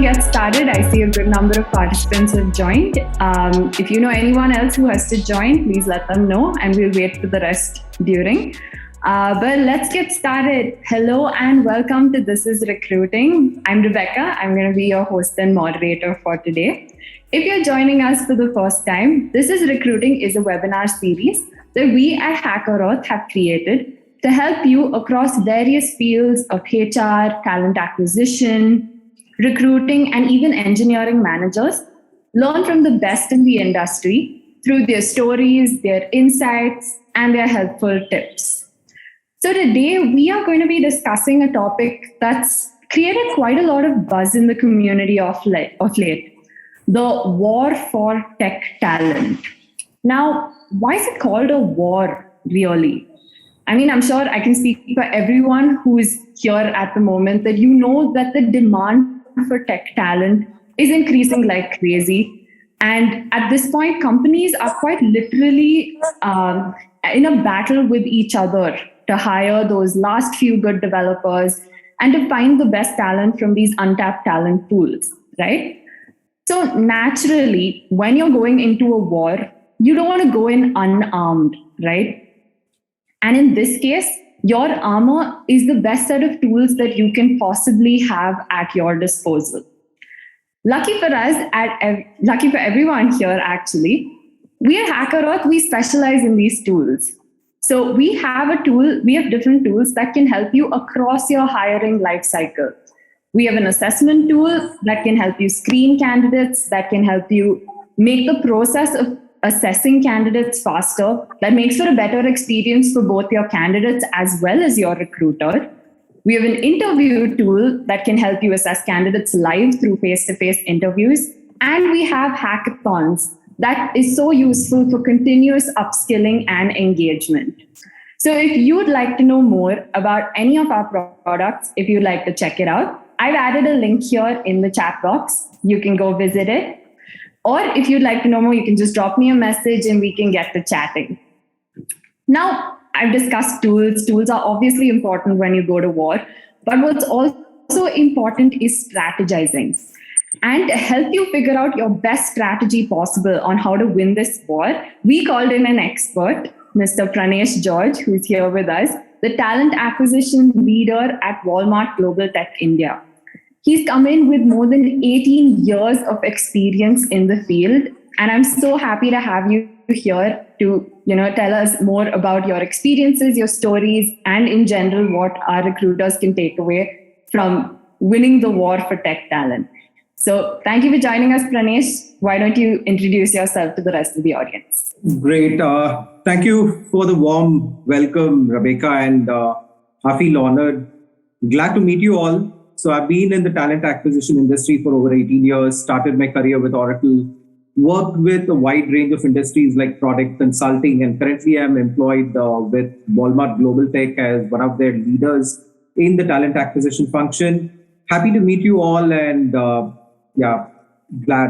get started. I see a good number of participants have joined. If you know anyone else who has to join, please let them know and we'll wait for the rest during. But let's get started. Hello and welcome to This is Recruiting. I'm Rebecca. I'm going to be your host and moderator for today. If you're joining us for the first time, This is Recruiting is a webinar series that we at HackerEarth have created to help you across various fields of HR, talent acquisition, recruiting, and even engineering managers learn from the best in the industry through their stories, their insights, and their helpful tips. So today we are going to be discussing a topic that's created quite a lot of buzz in the community of late, the war for tech talent. Now, why is it called a war, really? I mean, I'm sure I can speak for everyone who is here at the moment that you know that the demand for tech talent is increasing like crazy. And at this point, companies are quite literally in a battle with each other to hire those last few good developers and to find the best talent from these untapped talent pools, right? So naturally, when you're going into a war, you don't want to go in unarmed, right? And in this case, your armor is the best set of tools that you can possibly have at your disposal. Lucky for us, lucky for everyone here actually, we at HackerEarth, we specialize in these tools. So we have different tools that can help you across your hiring life cycle. We have an assessment tool that can help you screen candidates, that can help you make the process of assessing candidates faster, that makes for a better experience for both your candidates as well as your recruiter. We have an interview tool that can help you assess candidates live through face-to-face interviews. And we have hackathons that is so useful for continuous upskilling and engagement. So if you would like to know more about any of our products, if you'd like to check it out, I've added a link here in the chat box. You can go visit it. Or if you'd like to know more, you can just drop me a message and we can get to chatting. Now, I've discussed tools. Tools are obviously important when you go to war, but what's also important is strategizing. And to help you figure out your best strategy possible on how to win this war, we called in an expert, Mr. Pranesh George, who's here with us, the talent acquisition leader at Walmart Global Tech India. He's come in with more than 18 years of experience in the field. And I'm so happy to have you here to, tell us more about your experiences, your stories, and in general, what our recruiters can take away from winning the war for tech talent. So thank you for joining us, Pranesh. Why don't you introduce yourself to the rest of the audience? Great. Thank you for the warm welcome, Rebecca, and I feel honored. Glad to meet you all. So I've been in the talent acquisition industry for over 18 years, started my career with Oracle, worked with a wide range of industries like product consulting, and currently I'm employed with Walmart Global Tech as one of their leaders in the talent acquisition function. Happy to meet you all and glad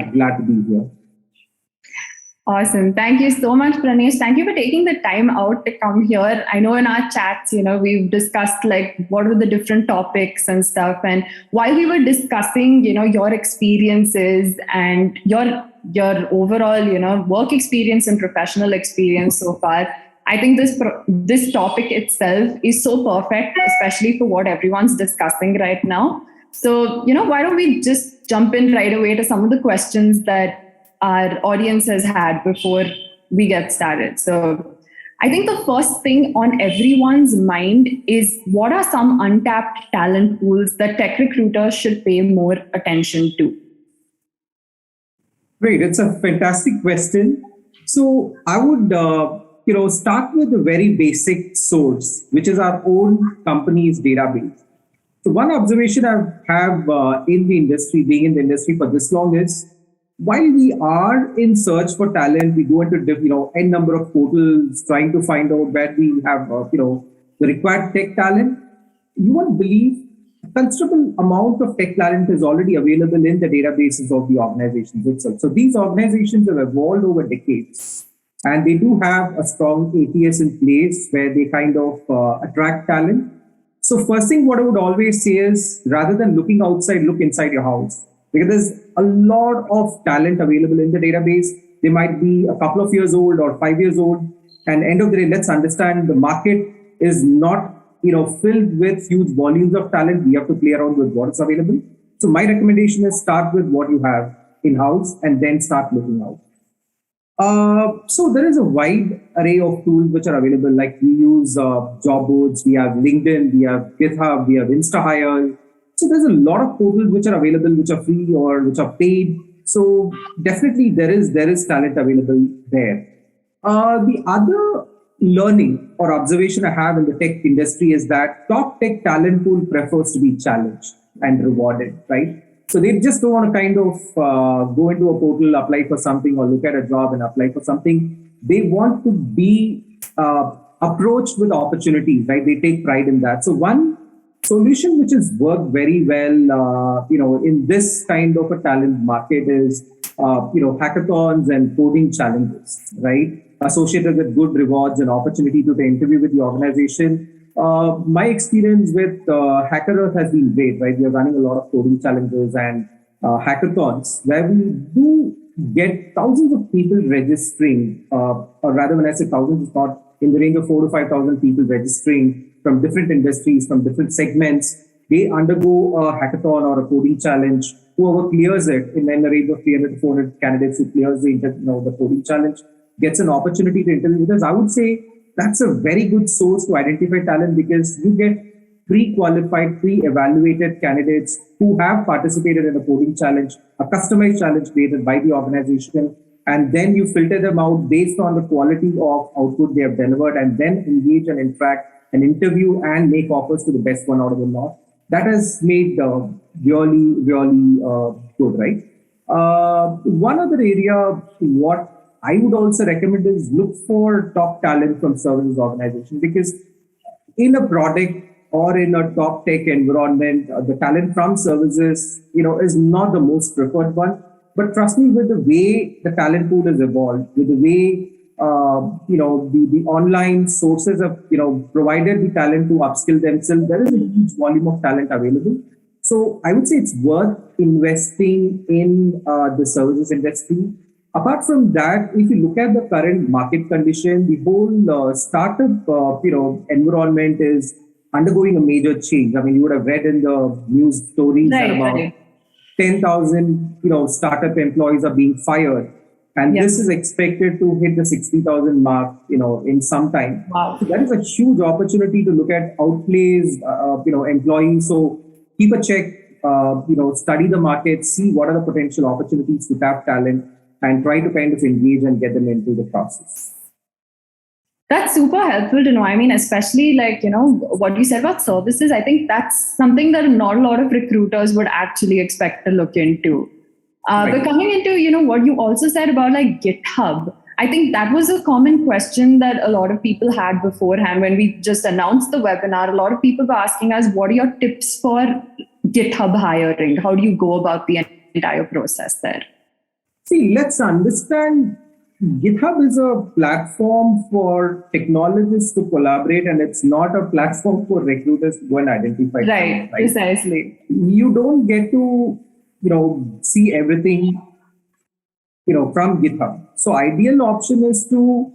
to be here. Awesome. Thank you so much, Pranesh. Thank you for taking the time out to come here. I know in our chats, we've discussed what are the different topics and stuff. And while we were discussing, your experiences and your overall, work experience and professional experience so far, I think this topic itself is so perfect, especially for what everyone's discussing right now. So, why don't we just jump in right away to some of the questions that our audience has had before we get started. So I think the first thing on everyone's mind is what are some untapped talent pools that tech recruiters should pay more attention to? Great. It's a fantastic question. So I would, start with a very basic source, which is our own company's database. So one observation I have in the industry, being in the industry for this long is, while we are in search for talent, we go into n number of portals trying to find out where we have the required tech talent. You won't believe a considerable amount of tech talent is already available in the databases of the organizations itself. So these organizations have evolved over decades, and they do have a strong ATS in place where they kind of attract talent. So first thing, what I would always say is, rather than looking outside, look inside your house. because there's a lot of talent available in the database. They might be a couple of years old or 5 years old. And end of the day, let's understand the market is not filled with huge volumes of talent. We have to play around with what is available. So my recommendation is start with what you have in-house and then start looking out. So there is a wide array of tools which are available. Like we use job boards, we have LinkedIn, we have GitHub, we have InstaHire. So there's a lot of portals which are available, which are free or which are paid. So definitely there is talent available there. The other learning or observation I have in the tech industry is that top tech talent pool prefers to be challenged and rewarded, right? So they just don't want to kind of go into a portal, apply for something, or look at a job and apply for something. They want to be approached with opportunities, right? They take pride in that. So one solution which has worked very well, in this kind of a talent market is, hackathons and coding challenges, right? Associated with good rewards and opportunity to interview with the organization. My experience with HackerEarth has been great, right? We are running a lot of coding challenges and hackathons where we do get thousands of people registering, or rather when I say thousands, it's not in the range of 4,000 to 5,000 people registering from different industries, from different segments. They undergo a hackathon or a coding challenge. Whoever clears it in the range of 300 to 400 candidates who clears the coding challenge gets an opportunity to interview with us. I would say that's a very good source to identify talent because you get pre-qualified, pre-evaluated candidates who have participated in a coding challenge, a customized challenge created by the organization, and then you filter them out based on the quality of output they have delivered and then engage and interact and interview and make offers to the best one out of the lot. That has made really, really good, right? One other area, what I would also recommend is look for top talent from services organization because in a product or in a top tech environment, the talent from services, is not the most preferred one. But trust me, with the way the talent pool has evolved, with the way the online sources have provided the talent to upskill themselves, there is a huge volume of talent available. So I would say it's worth investing in the services industry. Apart from that, if you look at the current market condition, the whole startup environment is undergoing a major change. I mean, you would have read in the news stories that about 10,000 startup employees are being fired, and this is expected to hit the 60,000 mark in some time. Wow. So that is a huge opportunity to look at outplays employees. So keep a check, study the market, see what are the potential opportunities to tap talent, and try to kind of engage and get them into the process. That's super helpful to know. I mean, especially what you said about services, I think that's something that not a lot of recruiters would actually expect to look into. Right. But coming into, what you also said about GitHub, I think that was a common question that a lot of people had beforehand when we just announced the webinar. A lot of people were asking us, what are your tips for GitHub hiring? How do you go about the entire process there? See, let's understand GitHub is a platform for technologists to collaborate, and it's not a platform for recruiters to go and identify. Right, precisely. You don't get to, see everything, from GitHub. So ideal option is to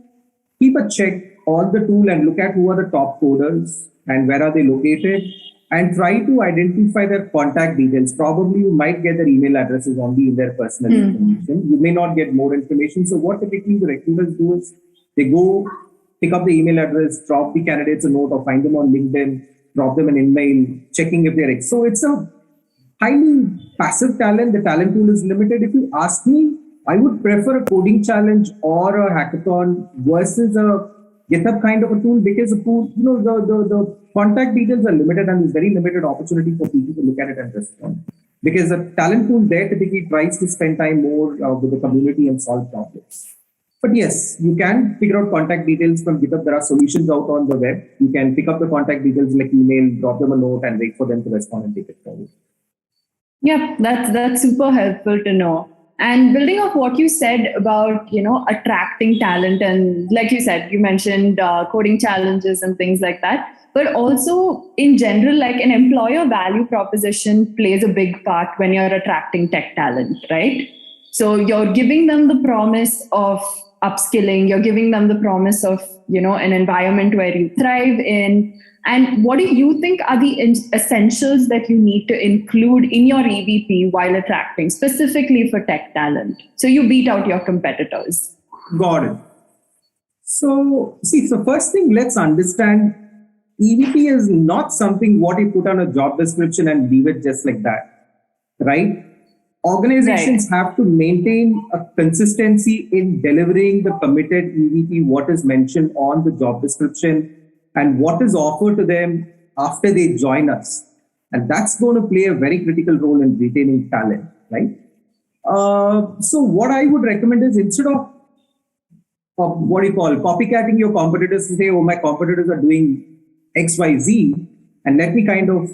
keep a check on the tool and look at who are the top coders and where are they located, and try to identify their contact details. Probably you might get their email addresses only in their personal information. You may not get more information. So what typically the recruiters do is they go pick up the email address, drop the candidates a note or find them on LinkedIn, drop them an email, checking if they're So it's a highly passive talent. The talent pool is limited. If you ask me, I would prefer a coding challenge or a hackathon versus a GitHub kind of a tool because the pool, the contact details are limited and there's very limited opportunity for people to look at it and respond. Because the talent pool there typically tries to spend time more with the community and solve problems. But yes, you can figure out contact details from GitHub. There are solutions out on the web. You can pick up the contact details like email, drop them a note and wait for them to respond and take it forward. Yeah, that's super helpful to know. And building off what you said about, attracting talent, and like you said, you mentioned coding challenges and things like that. But also in general, like an employer value proposition plays a big part when you're attracting tech talent, right? So you're giving them the promise of upskilling, you're giving them the promise of, an environment where you thrive in. And what do you think are the essentials that you need to include in your EVP while attracting, specifically for tech talent, so you beat out your competitors? Got it. So, see, so first thing, let's understand EVP is not something what you put on a job description and leave it just like that, right? Organizations have to maintain a consistency in delivering the committed EVP, what is mentioned on the job description, and what is offered to them after they join us. And that's going to play a very critical role in retaining talent, right? So what I would recommend is, instead of what do you call copycatting your competitors to say, oh, my competitors are doing X, Y, Z, and let me kind of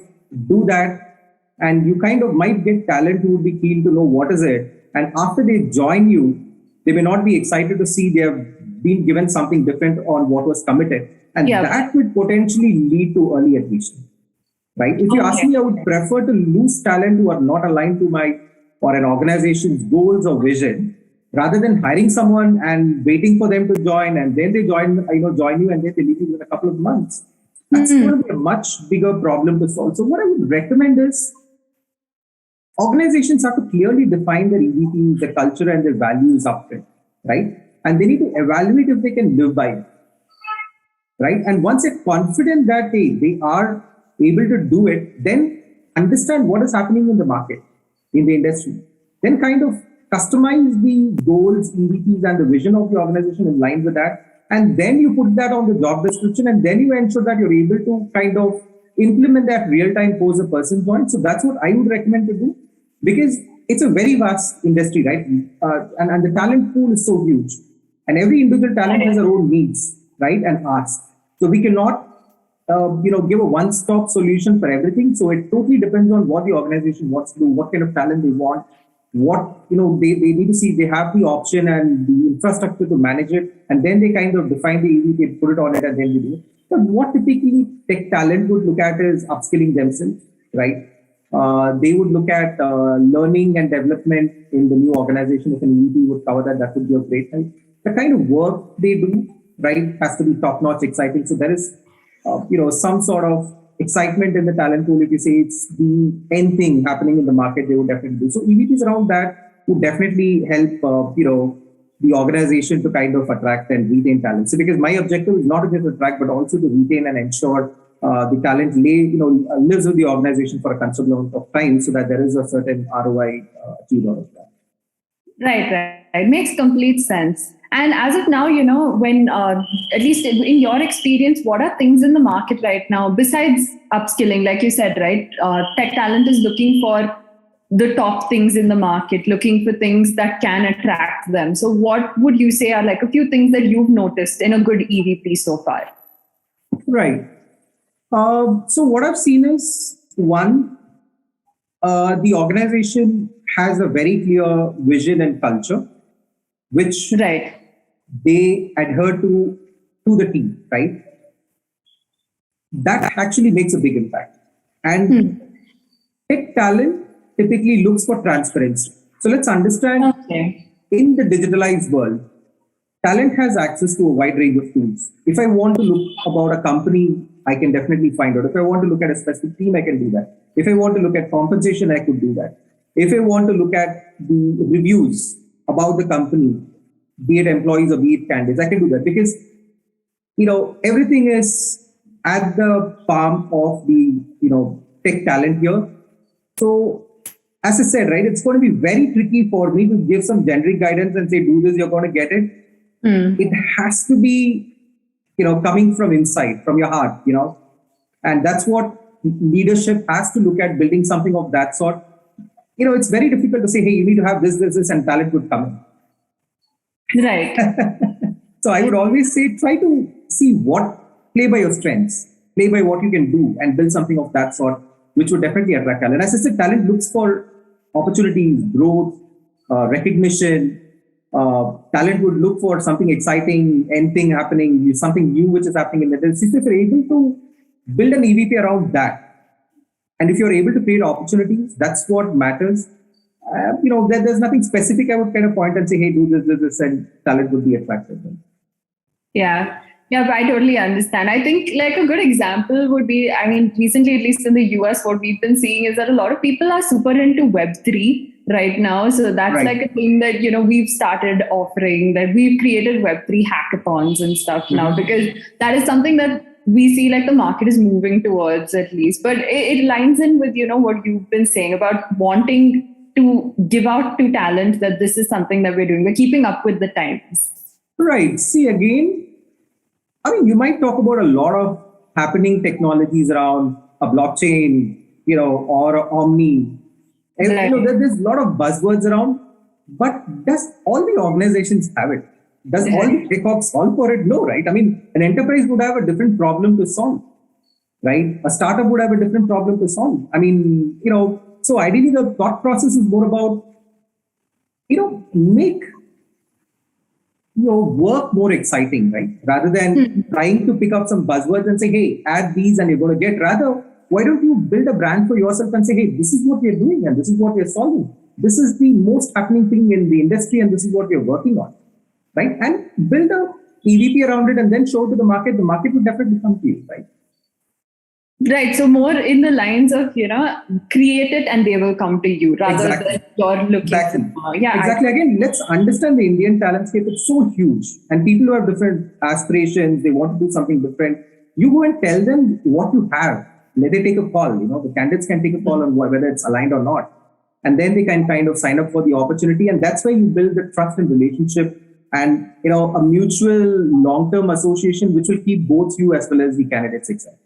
do that. And you kind of might get talent who would be keen to know what is it. And after they join you, they may not be excited to see they have been given something different on what was committed. And that would potentially lead to early attrition, right? If you ask me, I would prefer to lose talent who are not aligned to my or an organization's goals or vision, rather than hiring someone and waiting for them to join, and then they join you, and then they leave you within a couple of months. That's going to be a much bigger problem to solve. So what I would recommend is, organizations have to clearly define their EVPs, their culture, and their values upfront, right? And they need to evaluate if they can live by it, right? And once they're confident that they are able to do it, then understand what is happening in the market, in the industry. Then kind of customize the goals, EVPs, and the vision of the organization in line with that. And then you put that on the job description, and then you ensure that you're able to kind of implement that real-time post a person joins. So that's what I would recommend to do, because it's a very vast industry, right? And the talent pool is so huge, and every individual talent has their own needs, right? And asks. So we cannot, give a one-stop solution for everything. So it totally depends on what the organization wants to do, what kind of talent they want, what, they need to see if they have the option and the infrastructure to manage it. And then they kind of define the EVP, put it on it, and then we do it. But what typically tech talent would look at is upskilling themselves, right? They would look at learning and development in the new organization. If an EVP would cover that, that would be a great help. The kind of work they do, right, has to be top-notch, exciting. So there is, some sort of excitement in the talent pool. If you say it's the end thing happening in the market, they would definitely do. So EVPs around that would definitely help, the organization to kind of attract and retain talent. So because my objective is not to just attract, but also to retain and ensure the talent lives with the organization for a considerable amount of time, so that there is a certain ROI achieved out of that. Right. Makes complete sense. And as of now, when, at least in your experience, what are things in the market right now besides upskilling? Like you said, right? Tech talent is looking for the top things in the market, looking for things that can attract them. So what would you say are like a few things that you've noticed in a good EVP so far? Right. So what I've seen is, one, the organization has a very clear vision and culture, which they adhere to the team, right? That actually makes a big impact. And tech talent typically looks for transparency. So let's understand, in the digitalized world, talent has access to a wide range of tools. If I want to look about a company, I can definitely find out. If I want to look at a specific team, I can do that. If I want to look at compensation, I could do that. If I want to look at the reviews about the company, be it employees or be it candidates, I can do that, because, everything is at the palm of the, tech talent here. So as I said, right, it's going to be very tricky for me to give some generic guidance and say, do this, you're going to get it. It has to be, coming from inside, from your heart, and that's what leadership has to look at, building something of that sort. It's very difficult to say, hey, you need to have this, and talent would come in. Right. So I would always say, try to see play by your strengths, play by what you can do, and build something of that sort, which would definitely attract talent. As I said, talent looks for opportunities, growth, recognition. Talent would look for something exciting, anything happening, something new which is happening in the industry. If you're able to build an EVP around that, and if you're able to create opportunities, that's what matters. There's nothing specific I would kind of point and say, hey, do this, and talent would be attractive. Yeah. Yeah, but I totally understand. I think like a good example would be, I mean, recently, at least in the US, what we've been seeing is that a lot of people are super into Web3 right now. So that's Right. like a thing that, we've started offering, that we've created Web3 hackathons and stuff now, because that is something that we see like the market is moving towards at least. But it lines in with, what you've been saying about wanting to give out to talent that this is something that we're doing. We're keeping up with the times. Right. See, again, I mean, you might talk about a lot of happening technologies around a blockchain, or a Omni. And, Right. there's a lot of buzzwords around, but does all the organizations have it? Does all the tech ops solve for it? No, right? I mean, an enterprise would have a different problem to solve, right? A startup would have a different problem to solve. I mean, so ideally the thought process is more about, make your work more exciting, right? Rather than trying to pick up some buzzwords and say, hey, add these and you're going to get. Rather, why don't you build a brand for yourself and say, hey, this is what we're doing and this is what we're solving. This is the most happening thing in the industry and this is what we're working on, right? And build a EVP around it and then show to the market. The market will definitely come to you, right? Right. So more in the lines of, create it and they will come to you rather Exactly. than you're looking Exactly. for. Yeah. Exactly. Again, let's understand the Indian talent scape. It's so huge and people who have different aspirations, they want to do something different. You go and tell them what you have. Let them take a call. The candidates can take a call on whether it's aligned or not. And then they can kind of sign up for the opportunity. And that's where you build the trust and relationship and, a mutual long-term association, which will keep both you as well as the candidates excited.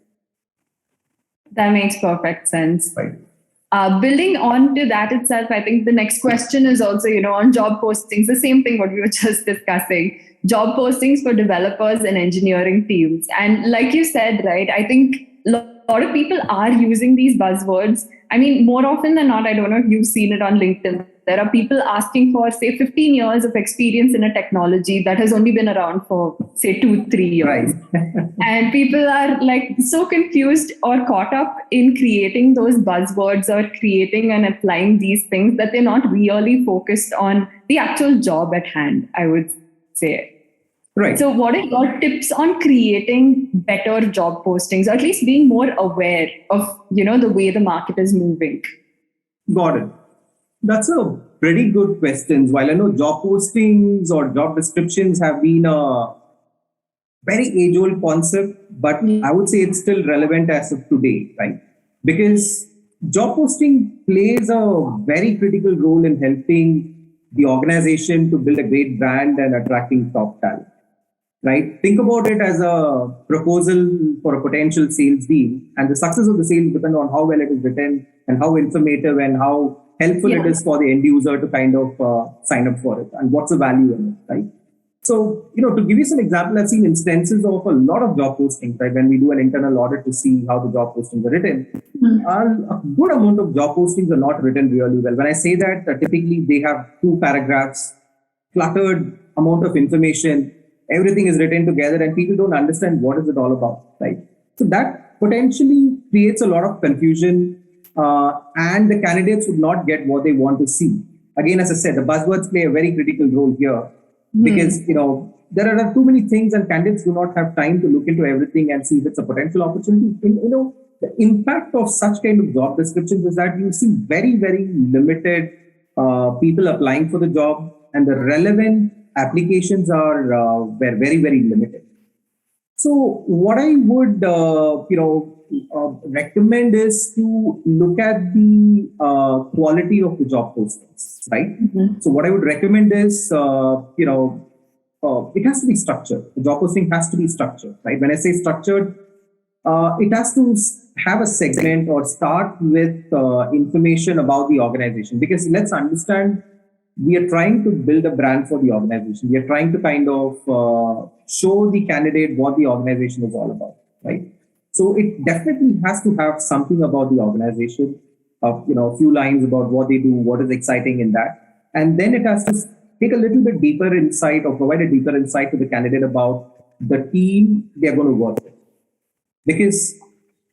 That makes perfect sense. Right. Building on to that itself, I think the next question is also, on job postings, the same thing what we were just discussing, job postings for developers and engineering teams. And like you said, right, I think a lot of people are using these buzzwords. I mean, more often than not, I don't know if you've seen it on LinkedIn. There are people asking for, say, 15 years of experience in a technology that has only been around for, say, 2-3 years. Right. And people are like so confused or caught up in creating those buzzwords or creating and applying these things that they're not really focused on the actual job at hand, I would say. Right. So what are your tips on creating better job postings, or at least being more aware of, the way the market is moving? Got it. That's a pretty good question. While I know job postings or job descriptions have been a very age-old concept, but I would say it's still relevant as of today, right? Because job posting plays a very critical role in helping the organization to build a great brand and attracting top talent, right? Think about it as a proposal for a potential sales deal, and the success of the sale depends on how well it is written and how informative and how helpful it is for the end user to kind of sign up for it and what's the value in it, right? So, to give you some example, I've seen instances of a lot of job postings, right? When we do an internal audit to see how the job postings are written, a good amount of job postings are not written really well. When I say that, typically they have 2 paragraphs, cluttered amount of information, everything is written together and people don't understand what is it all about, right? So that potentially creates a lot of confusion and the candidates would not get what they want to see. Again, as I said, the buzzwords play a very critical role here because, there are too many things and candidates do not have time to look into everything and see if it's a potential opportunity. The impact of such kind of job descriptions is that you see very, very limited people applying for the job and the relevant applications are very, very limited. So what I would, recommend is to look at the quality of the job postings, right? So what I would recommend is, it has to be structured. The job posting has to be structured, right? When I say structured, it has to have a segment or start with information about the organization. Because let's understand, we are trying to build a brand for the organization. We are trying to kind of show the candidate what the organization is all about, right? So it definitely has to have something about the organization, a few lines about what they do, what is exciting in that. And then it has to take a little bit deeper insight or provide a deeper insight to the candidate about the team they're going to work with. Because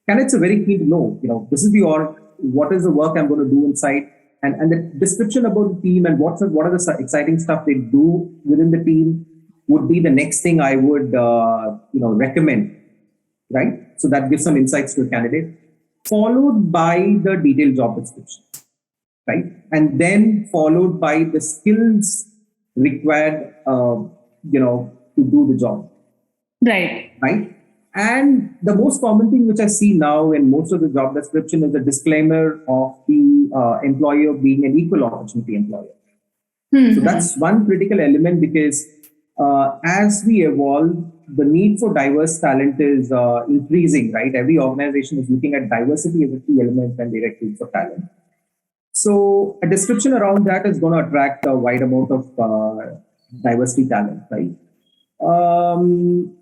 candidates are very keen to know, this is the org, what is the work I'm going to do inside, and the description about the team and what are the exciting stuff they do within the team would be the next thing I would recommend, right? So that gives some insights to the candidate, followed by the detailed job description, right? And then followed by the skills required, to do the job. Right. And the most common thing which I see now in most of the job description is a disclaimer of the employer being an equal opportunity employer. So that's one critical element, because as we evolve, the need for diverse talent is increasing, right? Every organization is looking at diversity as a key element when they recruit for talent. So a description around that is going to attract a wide amount of diversity talent, right? One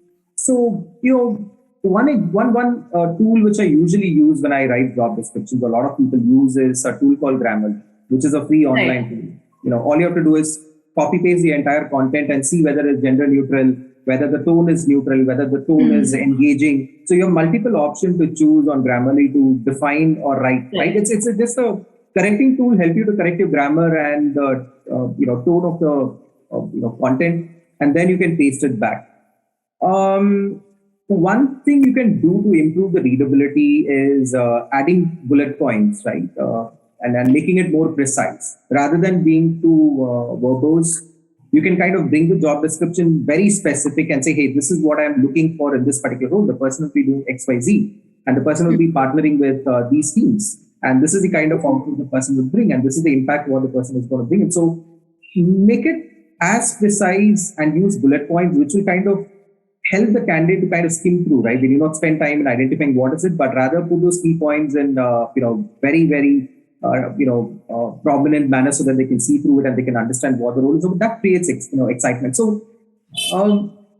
tool which I usually use when I write job descriptions, a lot of people use, is a tool called Grammarly, which is a free online tool. All you have to do is copy paste the entire content and see whether it's gender neutral, whether the tone is neutral, whether the tone is engaging. So you have multiple options to choose on Grammarly to define or write, right? It's just a correcting tool, help you to correct your grammar and the tone of the content, and then you can paste it back. One thing you can do to improve the readability is adding bullet points, right? And making it more precise. Rather than being too verbose, you can kind of bring the job description very specific and say, hey, this is what I'm looking for in this particular role. The person will be doing X, Y, Z, and the person will be partnering with these teams. And this is the kind of output the person will bring, and this is the impact what the person is going to bring. And so make it as precise and use bullet points, which will kind of help the candidate to kind of skim through, right? They do not spend time in identifying what is it, but rather put those key points in, very, very, prominent manner so that they can see through it and they can understand what the role is. So that creates, excitement. So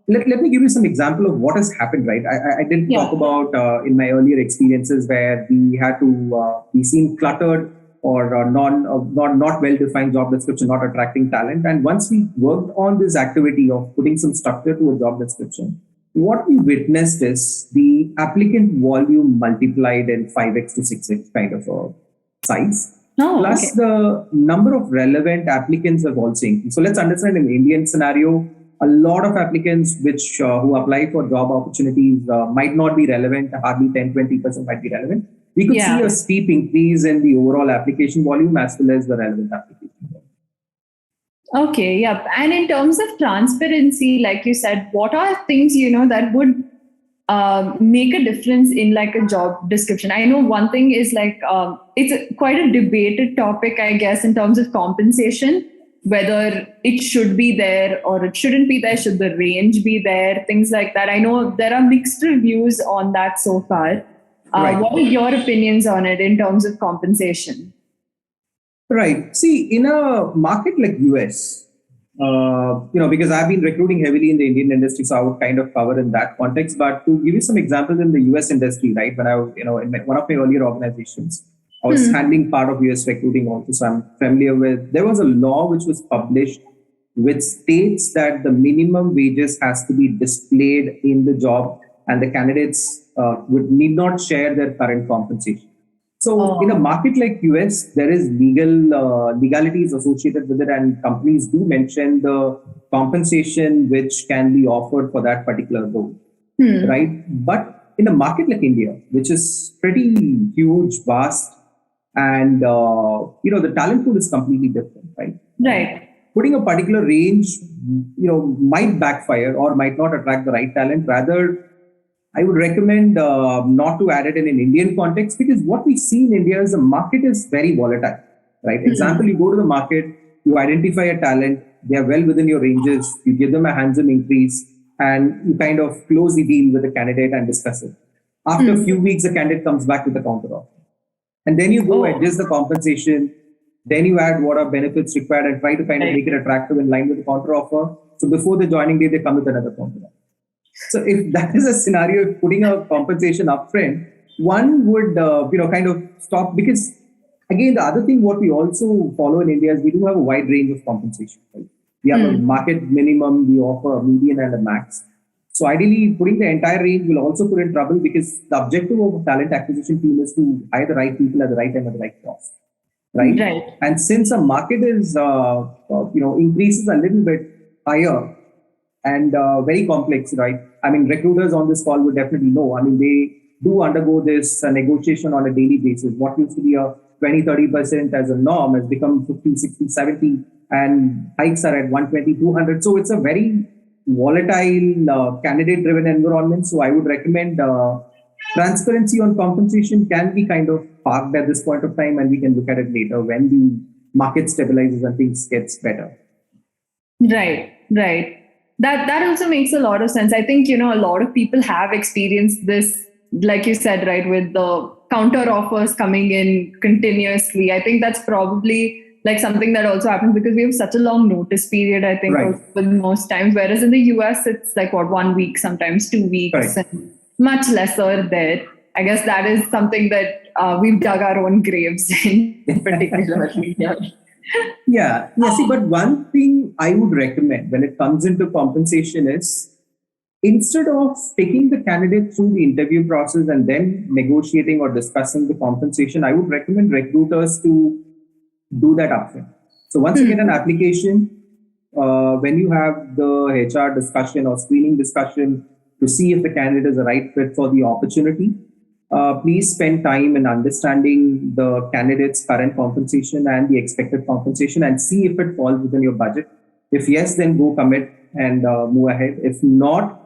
let me give you some example of what has happened, right? I did talk about in my earlier experiences where we had to be seen cluttered or not well-defined job description, not attracting talent. And once we worked on this activity of putting some structure to a job description, what we witnessed is the applicant volume multiplied in 5x to 6x kind of a size. Plus the number of relevant applicants have also increased. So let's understand in the Indian scenario, a lot of applicants who apply for job opportunities might not be relevant, hardly 10-20% might be relevant. We could see a steep increase in the overall application volume as well as the relevant application volume. Okay, yeah. And in terms of transparency, like you said, what are things, that would make a difference in like a job description? I know one thing is like, it's quite a debated topic, I guess, in terms of compensation, whether it should be there or it shouldn't be there, should the range be there, things like that. I know there are mixed reviews on that so far. Right. What are your opinions on it in terms of compensation? Right. See, in a market like US, because I've been recruiting heavily in the Indian industry, so I would kind of cover in that context. But to give you some examples in the US industry, right, when I was, in one of my earlier organizations, I was handling part of US recruiting also, so I'm familiar with. There was a law which was published which states that the minimum wages has to be displayed in the job, and the candidates would need not share their current compensation. So in a market like US, there is legalities associated with it, and companies do mention the compensation which can be offered for that particular role, right? But in a market like India, which is pretty huge, vast, and the talent pool is completely different, right? Right. Putting a particular range, might backfire or might not attract the right talent. Rather, I would recommend not to add it in an Indian context, because what we see in India is the market is very volatile, right? Example, you go to the market, you identify a talent, they are well within your ranges, you give them a handsome increase, and you kind of close the deal with the candidate and discuss it. After a few weeks, the candidate comes back with a counter offer. And then you go adjust the compensation, then you add what are benefits required and try to kind of make it attractive in line with the counter offer. So before the joining day, they come with another counter offer. So if that is a scenario of putting a compensation upfront, one would, kind of stop, because Again, the other thing what we also follow in India is we do have a wide range of compensation. Right? We have a market minimum, we offer a median and a max. So ideally, putting the entire range will also put in trouble because the objective of a talent acquisition team is to hire the right people at the right time at the right cost. Right. And since a market is, increases a little bit higher and very complex, right? I mean, recruiters on this call would definitely know. I mean, they do undergo this negotiation on a daily basis. What used to be a 20-30% as a norm has become 50, 60, 70, and hikes are at 120, 200. So it's a very volatile, candidate-driven environment. So I would recommend transparency on compensation can be kind of parked at this point of time, and we can look at it later when the market stabilizes and things gets better. Right. That also makes a lot of sense. I think, a lot of people have experienced this, like you said, right, with the counter offers coming in continuously. I think that's probably like something that also happens because we have such a long notice period, I think, with most times. Whereas in the US, it's like 1 week, sometimes 2 weeks, and much lesser there. I guess that is something that we've dug our own graves in particularly. Yeah. See, but one thing I would recommend when it comes into compensation is instead of taking the candidate through the interview process and then negotiating or discussing the compensation, I would recommend recruiters to do that upfront. So once you get an application, when you have the HR discussion or screening discussion to see if the candidate is the right fit for the opportunity, please spend time in understanding the candidate's current compensation and the expected compensation and see if it falls within your budget. If yes, then go commit and move ahead. If not,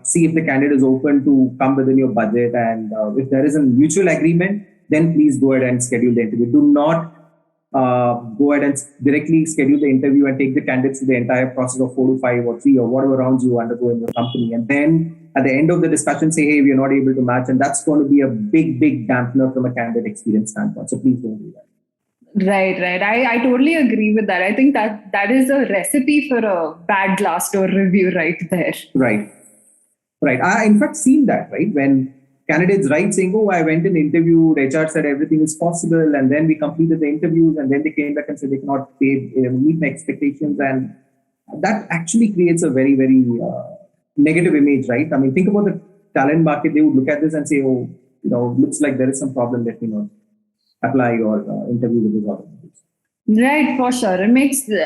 see if the candidate is open to come within your budget. And if there is a mutual agreement, then please go ahead and schedule the interview. Do not go ahead and directly schedule the interview and take the candidates through the entire process of 4 to 5 or 3 or whatever rounds you undergo in your company. And then at the end of the discussion, say, hey, we're not able to match. And that's going to be a big, big dampener from a candidate experience standpoint. So please don't do that. Right. I totally agree with that. I think that is a recipe for a bad Glassdoor review right there. Right. I, in fact, seen that, right? When candidates write saying, oh, I went and interviewed, HR said everything is possible, and then we completed the interviews, and then they came back and said they cannot meet my expectations. And that actually creates a very, very negative image, right? I mean, think about the talent market. They would look at this and say, oh, looks like there is some problem, let me not apply or interview with this organization. Right, for sure.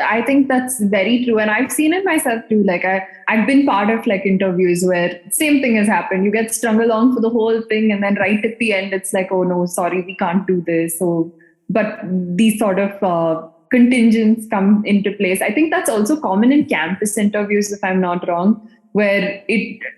I think that's very true. And I've seen it myself too. Like I've been part of like interviews where same thing has happened. You get strung along for the whole thing. And then right at the end, it's like, oh no, sorry, we can't do this. So, but these sort of contingents come into place. I think that's also common in campus interviews, if I'm not wrong, where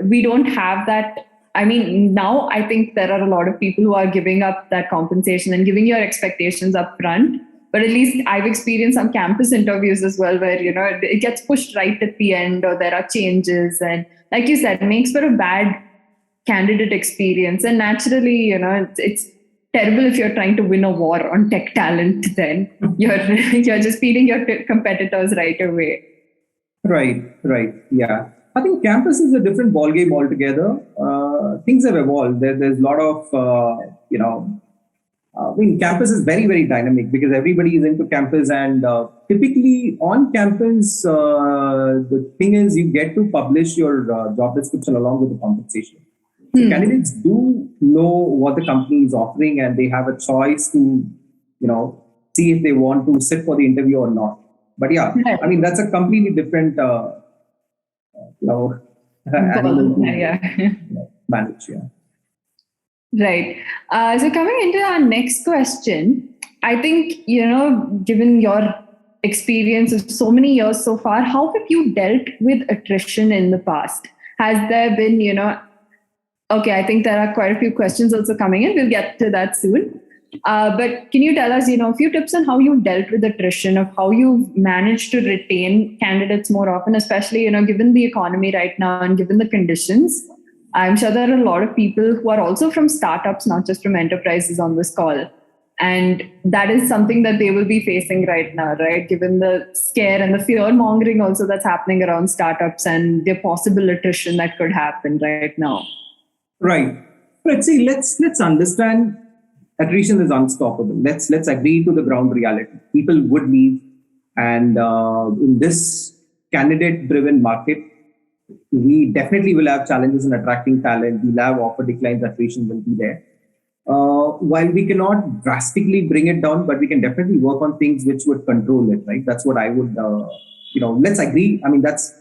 we don't have that. I mean, now I think there are a lot of people who are giving up that compensation and giving your expectations up front. But at least I've experienced some campus interviews as well, where, it gets pushed right at the end or there are changes. And like you said, it makes for a bad candidate experience. And naturally, it's terrible if you're trying to win a war on tech talent, then you're just beating your competitors right away. Right. Yeah. I think campus is a different ballgame altogether. Things have evolved. There's a lot of, campus is very, very dynamic because everybody is into campus, and typically on campus, the thing is you get to publish your job description along with the compensation. So candidates do know what the company is offering, and they have a choice to, see if they want to sit for the interview or not. But yeah, I mean, that's a completely different, animal to manage. Yeah. Right. So coming into our next question, I think, given your experience of so many years so far, how have you dealt with attrition in the past? Has there been, okay, I think there are quite a few questions also coming in. We'll get to that soon. But can you tell us, a few tips on how you dealt with attrition, of how you managed to retain candidates more often, especially, given the economy right now and given the conditions? I'm sure there are a lot of people who are also from startups, not just from enterprises on this call. And that is something that they will be facing right now, right? Given the scare and the fear mongering also that's happening around startups and the possible attrition that could happen right now. Right. Let's see, let's understand attrition is unstoppable. Let's agree to the ground reality. People would leave, and in this candidate-driven market, we definitely will have challenges in attracting talent. We'll have offer declines, attrition will be there. While we cannot drastically bring it down, but we can definitely work on things which would control it, right? That's what I would, let's agree. I mean, that's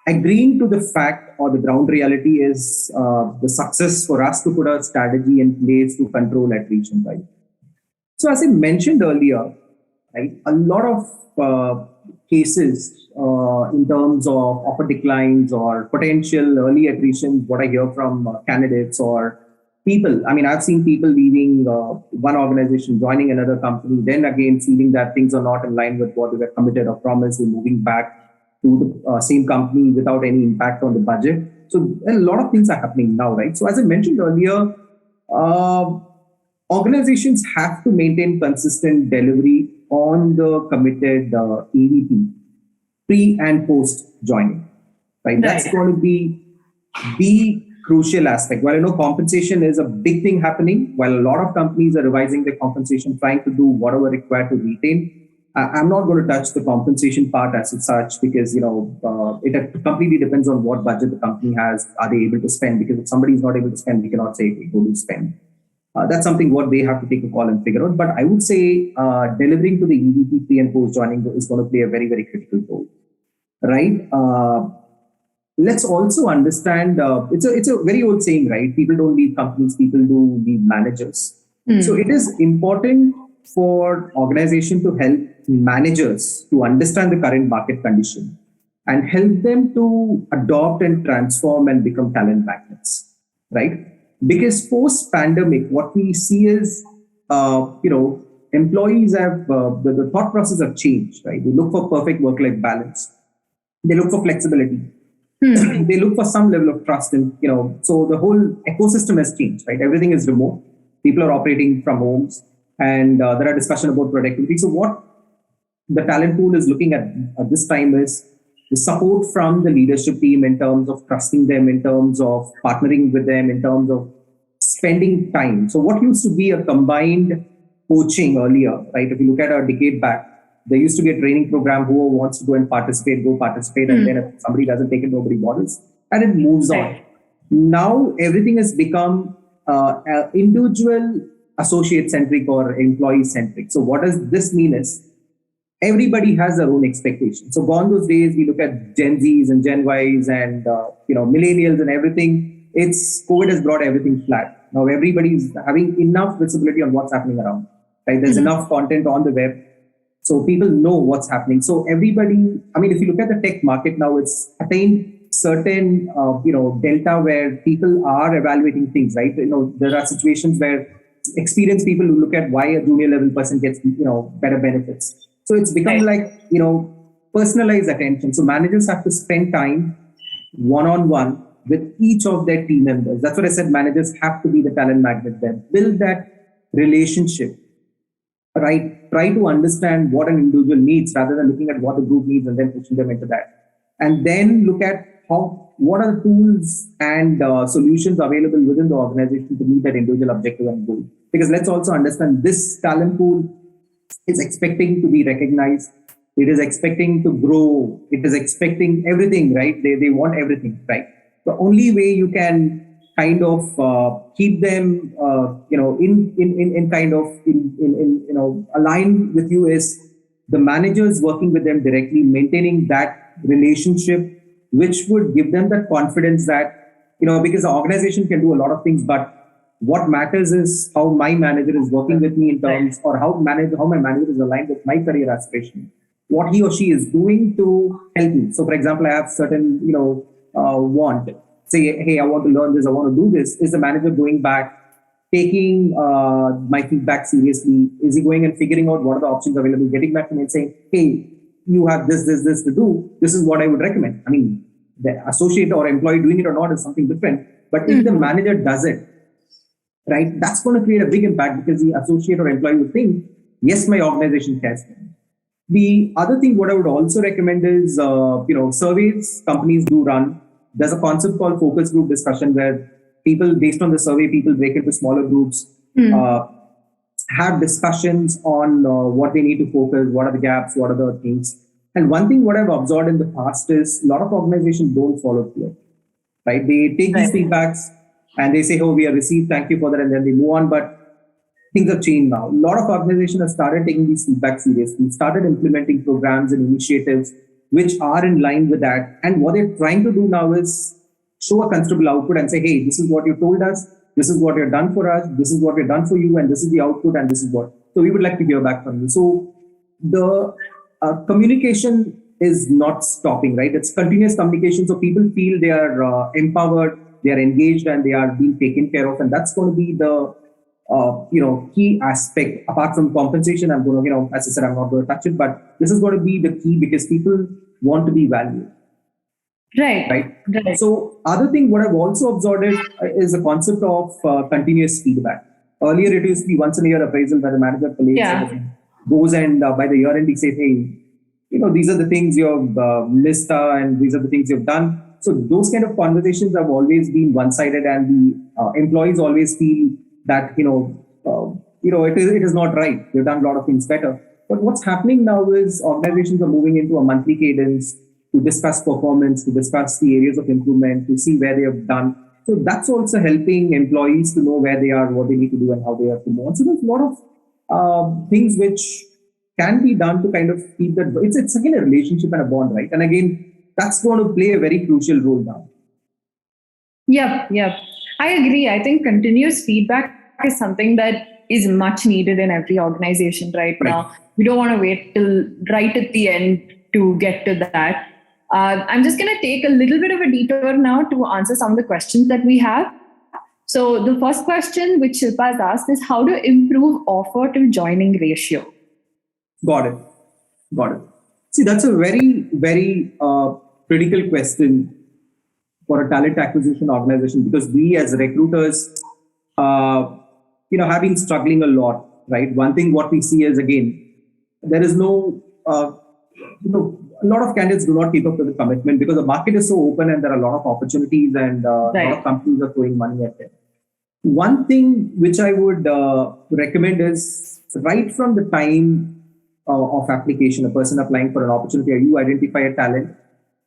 agreeing to the fact or the ground reality is the success for us to put a strategy in place to control attrition, right? So as I mentioned earlier, right, a lot of cases in terms of offer declines or potential early attrition, what I hear from candidates or people. I mean, I've seen people leaving one organization, joining another company, then again feeling that things are not in line with what they were committed or promised, they're moving back to the same company without any impact on the budget. So a lot of things are happening now, right? So as I mentioned earlier, organizations have to maintain consistent delivery on the committed EVP pre and post joining, right? That's going to be the crucial aspect. While I know compensation is a big thing happening, while a lot of companies are revising their compensation, trying to do whatever required to retain, I'm not going to touch the compensation part as such because, it completely depends on what budget the company has. Are they able to spend? Because if somebody is not able to spend, we cannot say, hey, go to spend. That's something what they have to take a call and figure out. But I would say delivering to the EVP pre and post joining is going to play a very, very critical role, right? Let's also understand, it's a very old saying, right? People don't leave companies, people do leave managers. So it is important for organization to help managers to understand the current market condition and help them to adopt and transform and become talent magnets, right? Because post-pandemic, what we see is, employees have, the thought process have changed, right? They look for perfect work-life balance. They look for flexibility. They look for some level of trust. And, so the whole ecosystem has changed, right? Everything is remote. People are operating from homes and there are discussions about productivity. So what the talent pool is looking at this time is the support from the leadership team in terms of trusting them, in terms of partnering with them, in terms of spending time. So what used to be a combined coaching earlier, right? If you look at a decade back, there used to be a training program. Whoever wants to go and participate, go participate. And then if somebody doesn't take it, nobody bothers. And it moves on. Now everything has become individual associate-centric or employee-centric. So what does this mean is everybody has their own expectations. So gone those days, we look at Gen Zs and Gen Ys and millennials and everything. COVID has brought everything flat. Now everybody's having enough visibility on what's happening around. Right? There's enough content on the web. So people know what's happening. So everybody, if you look at the tech market now, it's attained certain, delta where people are evaluating things, right? There are situations where experienced people who look at why a junior level person gets, better benefits. So it's become personalized attention. So managers have to spend time one-on-one with each of their team members. That's what I said. Managers have to be the talent magnet there. Build that relationship. Right, try to understand what an individual needs rather than looking at what the group needs and then pushing them into that. And then look at what are the tools and solutions available within the organization to meet that individual objective and goal. Because let's also understand this talent pool is expecting to be recognized. It is expecting to grow. It is expecting everything, right? They want everything, right? The only way you can kind of keep them, aligned with you is the managers working with them directly, maintaining that relationship, which would give them that confidence that, because the organization can do a lot of things, but what matters is how my manager is working with me in terms, or how my manager is aligned with my career aspiration, what he or she is doing to help me. So, for example, I have certain, want. Say, hey, I want to learn this, I want to do this. Is the manager going back, taking my feedback seriously? Is he going and figuring out what are the options available, getting back to me and saying, hey, you have this to do. This is what I would recommend. The associate or employee doing it or not is something different. But if the manager does it, right, that's going to create a big impact because the associate or employee will think, yes, my organization cares. The other thing, what I would also recommend is, surveys companies do run. There's a concept called focus group discussion where people, based on the survey, people break into smaller groups. have discussions on what they need to focus, what are the gaps, what are the things. And one thing what I've observed in the past is a lot of organizations don't follow through, right? They take these feedbacks and they say, oh, we have received, thank you for that, and then they move on. But things have changed now. A lot of organizations have started taking these feedback seriously, started implementing programs and initiatives which are in line with that. And what they're trying to do now is show a considerable output and say, hey, this is what you told us, this is what you've done for us, this is what we've done for you, and this is the output, and this is what. So we would like to hear back from you. So the communication is not stopping, right? It's continuous communication. So people feel they are empowered, they are engaged, and they are being taken care of. And that's going to be the key aspect. Apart from compensation, I'm going to, as I said, I'm not going to touch it, but this is going to be the key because people want to be valued. Right. So other thing, what I've also observed is the concept of continuous feedback. Earlier, it used to be once in a year appraisal where the manager goes and by the year end, he says, hey, these are the things you've missed and these are the things you've done. So those kind of conversations have always been one-sided, and the employees always feel that, it is not right. They've done a lot of things better. But what's happening now is organizations are moving into a monthly cadence to discuss performance, to discuss the areas of improvement, to see where they have done. So that's also helping employees to know where they are, what they need to do, and how they have to move on. So there's a lot of things which can be done to kind of keep that. It's again a relationship and a bond, right? And again, that's going to play a very crucial role now. Yep. I agree. I think continuous feedback is something that is much needed in every organization right now. We don't want to wait till right at the end to get to that. I'm just going to take a little bit of a detour now to answer some of the questions that we have. So the first question which Shilpa has asked is how to improve offer to joining ratio. Got it. See, that's a very, very critical question for a talent acquisition organization, because we as recruiters, have been struggling a lot, right? One thing what we see is, again, there is no, a lot of candidates do not keep up with the commitment because the market is so open and there are a lot of opportunities and a lot of companies are throwing money at it. One thing which I would recommend is right from the time of application, a person applying for an opportunity, or you identify a talent,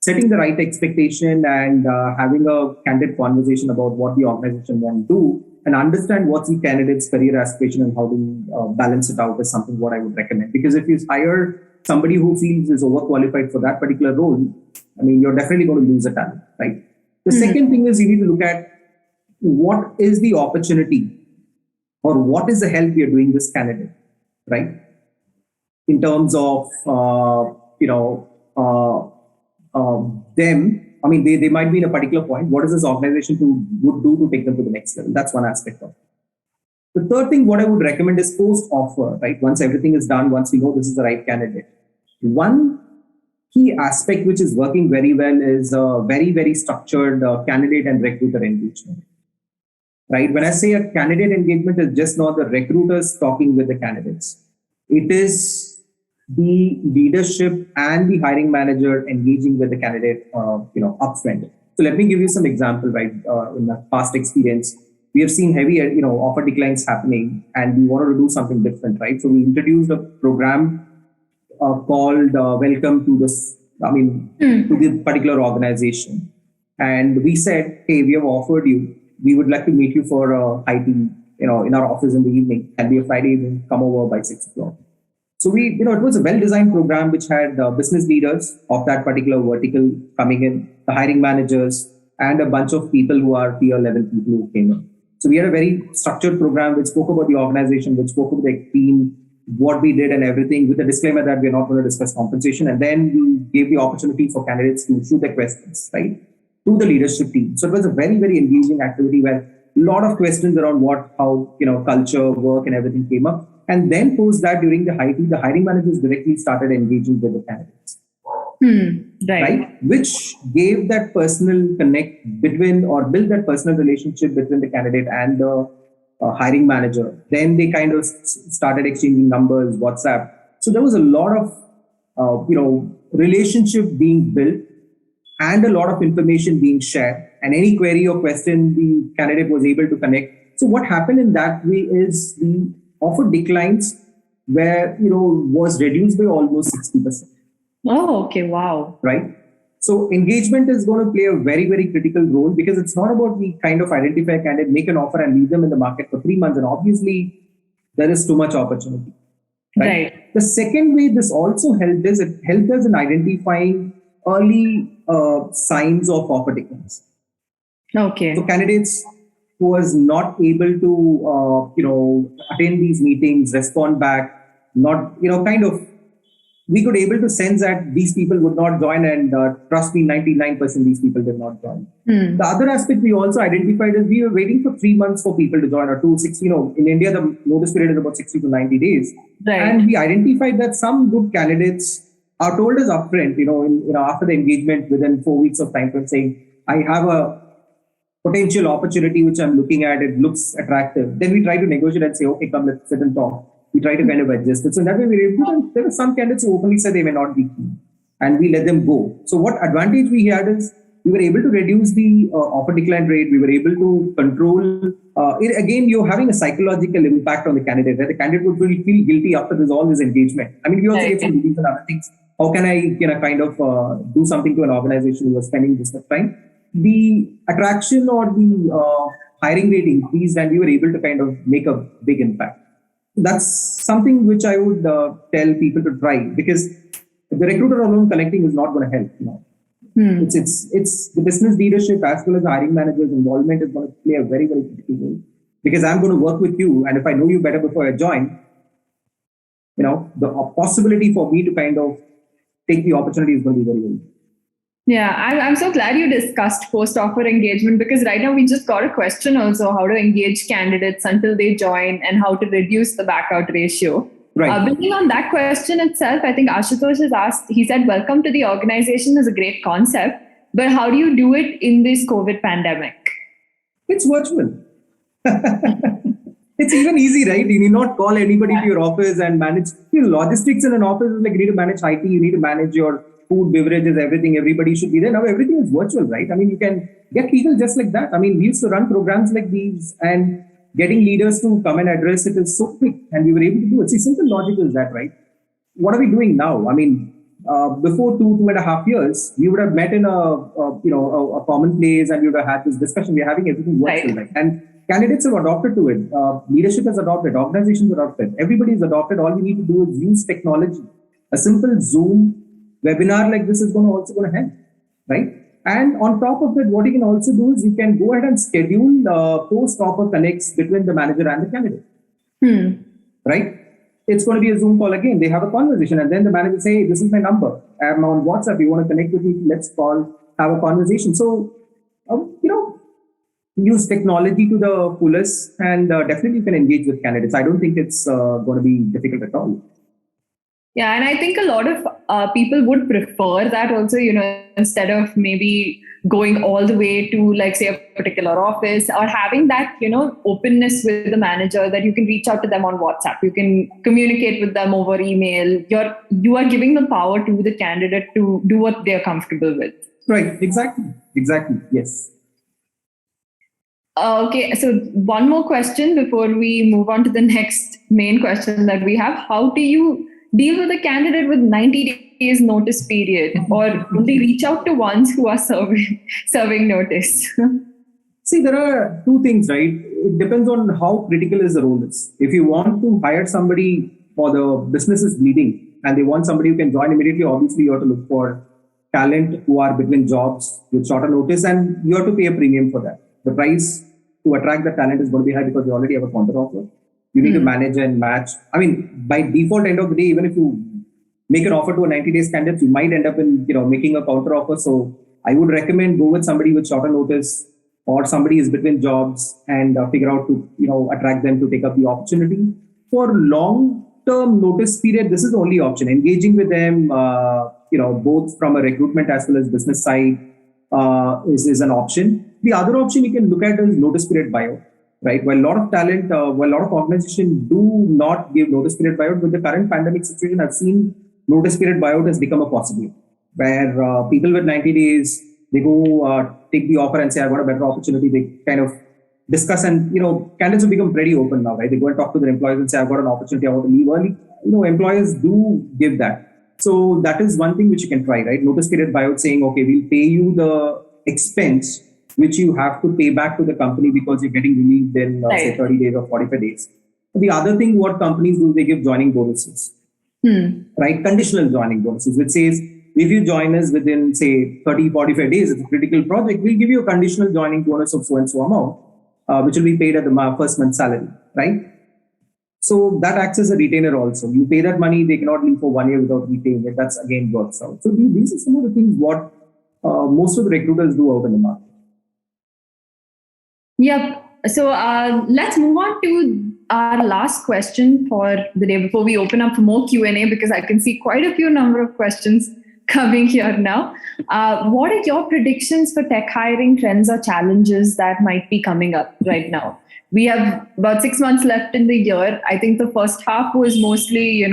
setting the right expectation and having a candid conversation about what the organization wants to do and understand what's the candidate's career aspiration and how to balance it out is something what I would recommend. Because if you hire somebody who feels is overqualified for that particular role, I mean, you're definitely going to lose a talent, right? The second thing is you need to look at what is the opportunity or what is the help you're doing this candidate, right? In terms of, them, I mean, they might be in a particular point. What is this organization would do to take them to the next level? That's one aspect of it. The third thing, what I would recommend is post-offer, right? Once everything is done, once we know this is the right candidate. One key aspect which is working very well is a very, very structured candidate and recruiter engagement, right? When I say a candidate engagement, is just not the recruiters talking with the candidates. It is the leadership and the hiring manager engaging with the candidate, upfront. So let me give you some example, right? In the past experience, we have seen heavy, offer declines happening, and we wanted to do something different, right? So we introduced a program called Welcome to this, to this particular organization. And we said, hey, we have offered you, we would like to meet you for high tea, in our office in the evening. Can be a Friday evening, come over by 6 o'clock. So it was a well-designed program which had business leaders of that particular vertical coming in, the hiring managers, and a bunch of people who are peer level people who came in. So we had a very structured program which spoke about the organization, which spoke about the team, what we did and everything, with the disclaimer that we're not going to discuss compensation. And then we gave the opportunity for candidates to shoot their questions, right, to the leadership team. So it was a very, very engaging activity where a lot of questions around how culture, work and everything came up. And then post that during the high tea, the hiring managers directly started engaging with the candidates. Right? Which gave that personal connect between, or build that personal relationship between the candidate and the hiring manager. Then they kind of started exchanging numbers, WhatsApp. So there was a lot of, relationship being built and a lot of information being shared. And any query or question, the candidate was able to connect. So what happened in that way is the offer declines where, was reduced by almost 60%. Oh, okay. Wow. Right? So engagement is going to play a very, very critical role, because it's not about we kind of identify a candidate, make an offer and leave them in the market for 3 months. And obviously there is too much opportunity. Right. The second way this also helped is it helped us in identifying early signs of offer declines. Okay. So candidates who was not able to, attend these meetings, respond back, not, kind of, we could able to sense that these people would not join, and trust me, 99% these people did not join. The other aspect we also identified is we were waiting for 3 months for people to join, or 6, in India, the notice period is about 60 to 90 days. Right. And we identified that some good candidates are told us upfront, after the engagement within 4 weeks of time frame, saying, I have a potential opportunity which I'm looking at, it looks attractive. Then we try to negotiate and say, okay, come, let's sit and talk. We try to kind of adjust it. So that way we were able to, there were some candidates who openly said they may not be keen, and we let them go. So what advantage we had is we were able to reduce the offer decline rate. We were able to control it. Again, you're having a psychological impact on the candidate. Right? The candidate would really feel guilty after all this engagement. I mean, we also get some reviews and other things. How can I kind of do something to an organization who was spending this much time? The attraction or the hiring rate increased, and we were able to kind of make a big impact. That's something which I would tell people to try, because the recruiter alone collecting is not going to help. It's the business leadership as well as the hiring manager's involvement is going to play a very, very critical role, because I'm going to work with you, and if I know you better before I join, the possibility for me to kind of take the opportunity is going to be very, very good. Yeah, I'm so glad you discussed post-offer engagement, because right now we just got a question also, how to engage candidates until they join and how to reduce the back-out ratio. Right. Building on that question itself, I think Ashutosh has asked, he said, welcome to the organization is a great concept, but how do you do it in this COVID pandemic? It's virtual. It's even easy, right? You need not call anybody to your office and manage. Logistics in an office is like you need to manage IT, you need to manage your food, beverages, everything. Everybody should be there. Now everything is virtual, right? I mean, you can get people just like that. I mean, we used to run programs like these, and getting leaders to come and address it is so quick, and we were able to do it. See, simple logic is that, right? What are we doing now? I mean, before 2.5 years, we would have met in a common place, and we would have had this discussion. We're having everything virtual, right? And candidates have adopted to it. Leadership has adopted. Organizations have adopted. Everybody's adopted. All we need to do is use technology. A simple Zoom webinar like this is also going to help, right? And on top of it, what you can also do is you can go ahead and schedule post-offer connects between the manager and the candidate, right? It's going to be a Zoom call again. They have a conversation, and then the manager say, hey, this is my number. I'm on WhatsApp. You want to connect with me? Let's call, have a conversation. So, use technology to the fullest, and definitely you can engage with candidates. I don't think it's going to be difficult at all. Yeah, and I think a lot of people would prefer that also, instead of maybe going all the way to, like, say, a particular office, or having that, openness with the manager that you can reach out to them on WhatsApp. You can communicate with them over email. You are giving the power to the candidate to do what they're comfortable with. Right. Exactly. Yes. Okay, so one more question before we move on to the next main question that we have. How do you deal with a candidate with 90 days notice period, or only reach out to ones who are serving notice? See, there are two things, right? It depends on how critical is the role is. If you want to hire somebody for the business is bleeding and they want somebody who can join immediately, obviously you have to look for talent who are between jobs with shorter notice, and you have to pay a premium for that. The price to attract the talent is going to be high because you already have a counter offer. You need to manage and match. I mean, by default, end of the day, even if you make an offer to a 90 days candidate, you might end up in making a counter offer. So I would recommend go with somebody with shorter notice, or somebody is between jobs, and figure out to attract them to take up the opportunity. For long-term notice period, this is the only option. Engaging with them, both from a recruitment as well as business side, is an option. The other option you can look at is notice period buyout, right? While a lot of talent, a lot of organizations do not give notice period buyout, with the current pandemic situation, I've seen notice period buyout has become a possibility, where people with 90 days, they go take the offer and say, I got a better opportunity. They kind of discuss, and candidates have become pretty open now, right? They go and talk to their employers and say, I've got an opportunity, I want to leave early. Employers do give that. So that is one thing which you can try, right? Notice period buyout, saying, okay, we'll pay you the expense which you have to pay back to the company because you're getting relieved in say 30 days or 45 days. The other thing what companies do, they give joining bonuses, right? Conditional joining bonuses, which says, if you join us within, say, 30, 45 days, it's a critical project, we'll give you a conditional joining bonus of so and so amount, which will be paid at the first month's salary, right? So that acts as a retainer also. You pay that money, they cannot leave for 1 year without repaying it. That's again works out. So these are some of the things what most of the recruiters do out in the market. Yep. So let's move on to our last question for the day before we open up for more Q&A, because I can see quite a few number of questions coming here now. What are your predictions for tech hiring trends or challenges that might be coming up right now? We have about 6 months left in the year. I think the first half was mostly,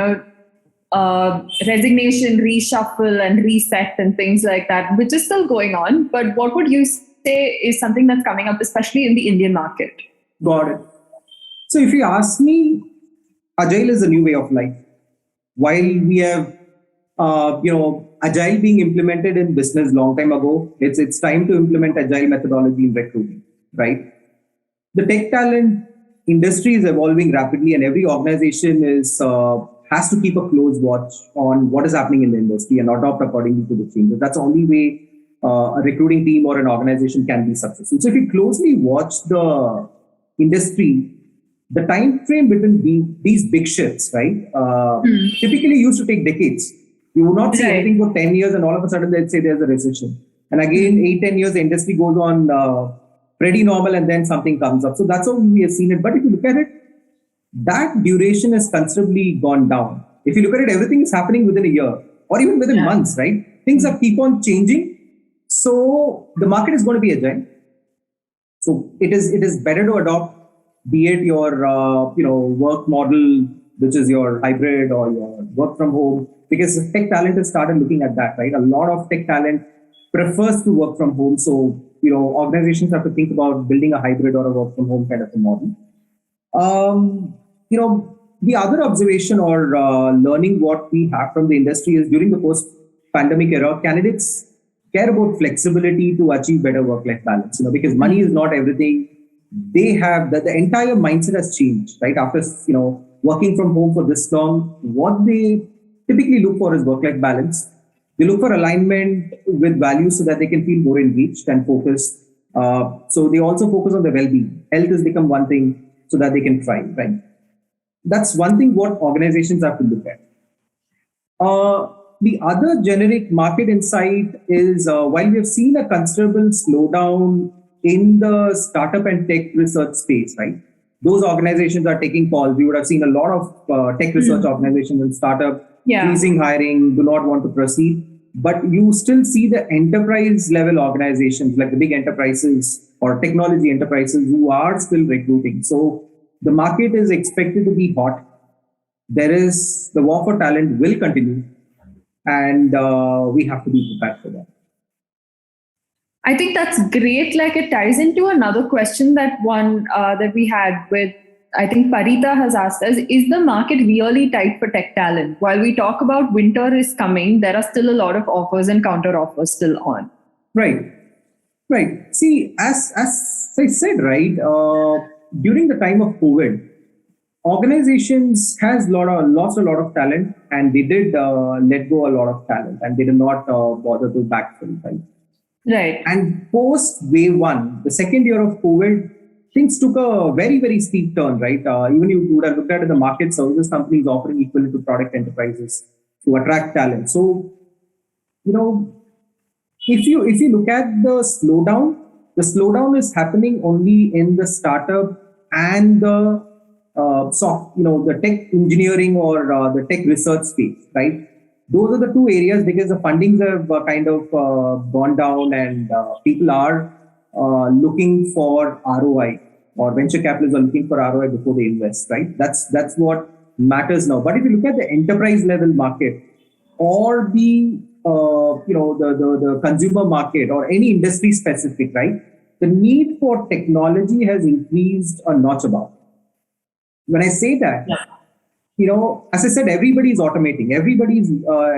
resignation, reshuffle and reset and things like that, which is still going on. But what would you say is something that's coming up, especially in the Indian market? Got it. So if you ask me, Agile is a new way of life. While we have, Agile being implemented in business long time ago, it's time to implement Agile methodology in recruiting, right? The tech talent industry is evolving rapidly, and every organization has to keep a close watch on what is happening in the industry and adopt accordingly to the changes. That's the only way a recruiting team or an organization can be successful. So if you closely watch the industry, the time frame between these big shifts, right, typically used to take decades. You would not see anything for 10 years and all of a sudden they'd say there's a recession. And again, 8-10 years, the industry goes on pretty normal and then something comes up. So that's how we have seen it. But if you look at it, that duration has considerably gone down. If you look at it, everything is happening within a year or even within months, right? Things are keep on changing. So the market is going to be agile. So it is better to adopt, be it your work model, which is your hybrid or your work from home, because tech talent has started looking at that, right? A lot of tech talent prefers to work from home. So organizations have to think about building a hybrid or a work from home kind of a model. The other observation or learning what we have from the industry is during the post-pandemic era, candidates care about flexibility to achieve better work-life balance, because money is not everything. They have the entire mindset has changed, right? After, working from home for this long, what they typically look for is work-life balance. They look for alignment with values so that they can feel more engaged and focused. So they also focus on their well-being. Health has become one thing so that they can thrive, right? That's one thing what organizations have to look at. The other generic market insight is while we have seen a considerable slowdown in the startup and tech research space, right? Those organizations are taking calls. We would have seen a lot of tech research organizations and startup freezing hiring, do not want to proceed. But you still see the enterprise level organizations like the big enterprises or technology enterprises who are still recruiting. So the market is expected to be hot. The war for talent will continue, and we have to be prepared for that. I think that's great. Like, it ties into another question that we had with, I think Parita has asked us, is the market really tight for tech talent? While we talk about winter is coming, there are still a lot of offers and counter offers still on. Right. See, as I said, right, during the time of COVID, organizations has lost a lot of talent, and they did let go a lot of talent, and they did not bother to backfill, right? Right. And post wave one, the second year of COVID, things took a very, very steep turn, right? Even you would have looked at the market, services companies offering equivalent to product enterprises to attract talent. So, if you look at the slowdown is happening only in the startup and the the tech engineering or the tech research space, right? Those are the two areas because the fundings have kind of gone down, and people are looking for ROI, or venture capitalists are looking for ROI before they invest, right? That's what matters now. But if you look at the enterprise level market or the the consumer market or any industry specific, right? the need for technology has increased a notch above. When I say that, as I said, everybody is automating. Everybody's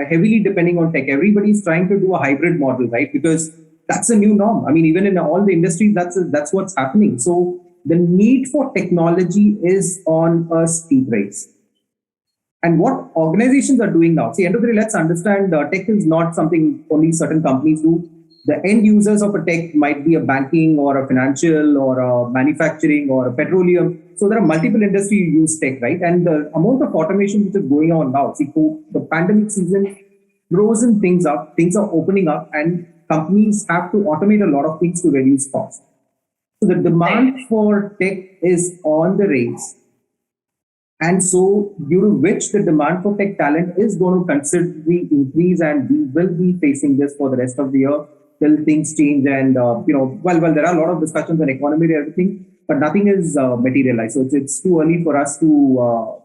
heavily depending on tech. Everybody's trying to do a hybrid model, right? Because that's a new norm. I mean, even in all the industries, that's what's happening. So the need for technology is on a steep race. And what organizations are doing now, see, end of the day, let's understand tech is not something only certain companies do. The end users of a tech might be a banking or a financial or a manufacturing or a petroleum. So there are multiple industries who use tech, right? And the amount of automation which is going on now, see, the pandemic season frozen things up, things are opening up, and companies have to automate a lot of things to reduce cost. So the demand for tech is on the raise. And so, due to which the demand for tech talent is going to considerably increase, and we will be facing this for the rest of the year till things change. And there are a lot of discussions on economy and everything, but nothing is materialized. So it's too early for us to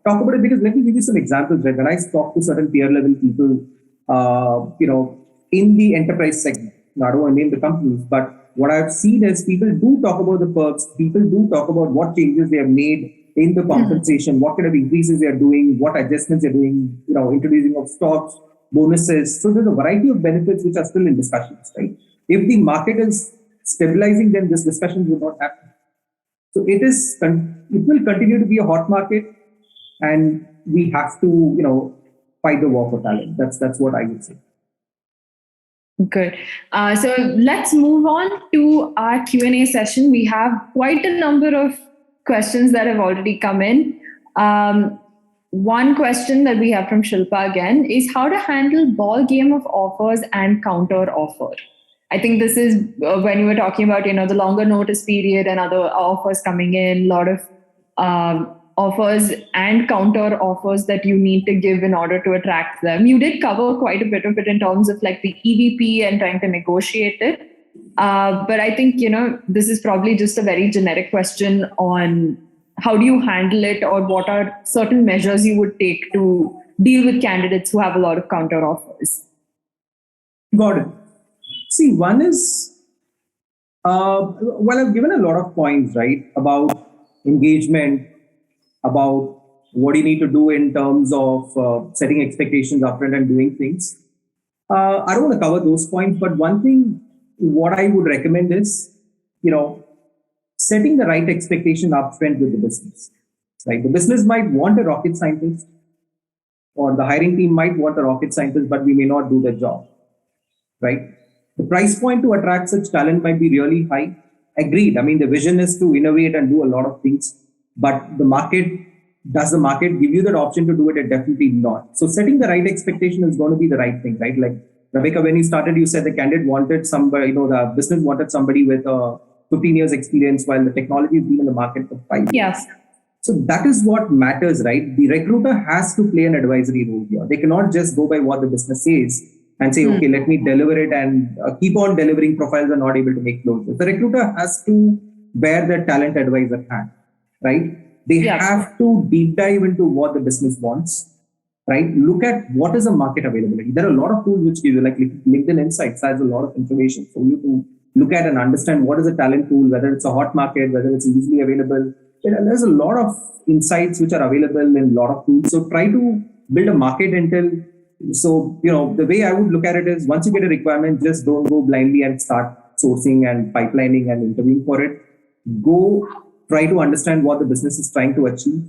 talk about it, because let me give you some examples. Right? When I talk to certain peer level people, in the enterprise segment, now, I don't want to name the companies, but what I've seen is people do talk about the perks. People do talk about what changes they have made in the compensation, what kind of increases they are doing, what adjustments they're doing, introducing of stocks, bonuses. So there's a variety of benefits which are still in discussions, right? If the market is stabilizing, then this discussion will not happen. So it will continue to be a hot market, and we have to, fight the war for talent. That's what I would say. Good. So let's move on to our Q&A session. We have quite a number of questions that have already come in. One question that we have from Shilpa again is how to handle ball game of offers and counter offer. I think this is when you were talking about, the longer notice period and other offers coming in, a lot of offers and counter offers that you need to give in order to attract them. You did cover quite a bit of it in terms of like the EVP and trying to negotiate it. But I think, this is probably just a very generic question on how do you handle it, or what are certain measures you would take to deal with candidates who have a lot of counter offers. Got it. See, one is, I've given a lot of points, right, about engagement, about what you need to do in terms of setting expectations upfront and doing things. I don't want to cover those points, but one thing, what I would recommend is, setting the right expectation upfront with the business. Right? The business might want a rocket scientist, or the hiring team might want a rocket scientist, but we may not do the job. Right? The price point to attract such talent might be really high. Agreed. I mean, the vision is to innovate and do a lot of things, but does the market give you that option to do it? It definitely not. So setting the right expectation is going to be the right thing, right? Like Rebecca, when you started, you said the candidate wanted somebody, the business wanted somebody with 15 years experience, while the technology has been in the market for 5 years. Yes. So that is what matters, right? The recruiter has to play an advisory role here. They cannot just go by what the business says and say, okay, let me deliver it and keep on delivering profiles and not able to make closures. The recruiter has to bear the talent advisor hat, right? They have to deep dive into what the business wants, right? Look at what is the market availability. There are a lot of tools which give you, like LinkedIn Insights has a lot of information for you to look at and understand what is a talent pool, whether it's a hot market, whether it's easily available. There's a lot of insights which are available in a lot of tools. So try to build a market intel. So, the way I would look at it is, once you get a requirement, just don't go blindly and start sourcing and pipelining and interviewing for it. Go try to understand what the business is trying to achieve,